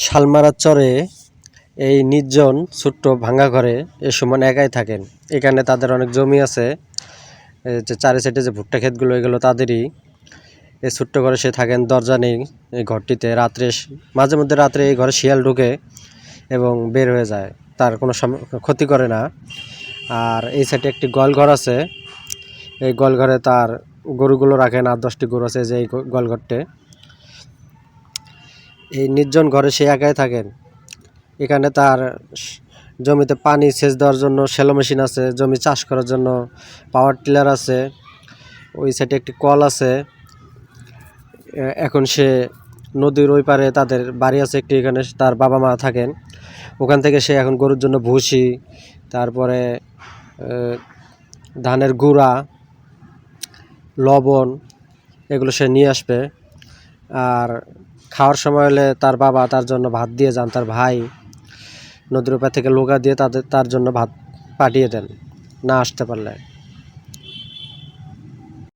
শালমারার চরে এই নির্জন ছোট্ট ভাঙা ঘরে এ সুমন একাই থাকেন। এখানে তাদের অনেক জমি আছে, যে চারি সাইডে যে ভুট্টা ক্ষেতগুলো এগুলো তাদেরই। এই ছোট্ট ঘরে সে থাকেন, দরজা নেই এই ঘরটিতে। রাত্রে মাঝে মধ্যে রাত্রে এই ঘরে শিয়াল ঢুকে এবং বের হয়ে যায়, তার কোনো ক্ষতি করে না। আর এই সাইডে একটি গোয়ালঘর আছে, এই গোয়ালঘরে তার গরুগুলো রাখেন, 8-10টি গরু আছে যে এই গোয়ালঘরটে। এই নির্জন ঘরে সে একাই থাকেন। এখানে তার জমিতে পানি সেচ দেওয়ার জন্য শ্যালো মেশিন আছে, জমি চাষ করার জন্য পাওয়ার টিলার আছে, ওই সাইডে একটি কল আছে। এখন সে নদীর ওই পারে তাদের বাড়ি আছে একটি, এখানে তার বাবা মা থাকেন। ওখান থেকে সে এখন গরুর জন্য ভুসি, তারপরে ধানের গুঁড়া, লবণ এগুলো সে নিয়ে আসবে। আর খাওয়ার সময় হলে তার বাবা তার জন্য ভাত দিয়ে যান, তার ভাই নদীর ওপার থেকে লোকা দিয়ে তার জন্য ভাত পাঠিয়ে দেন না আসতে পারলে।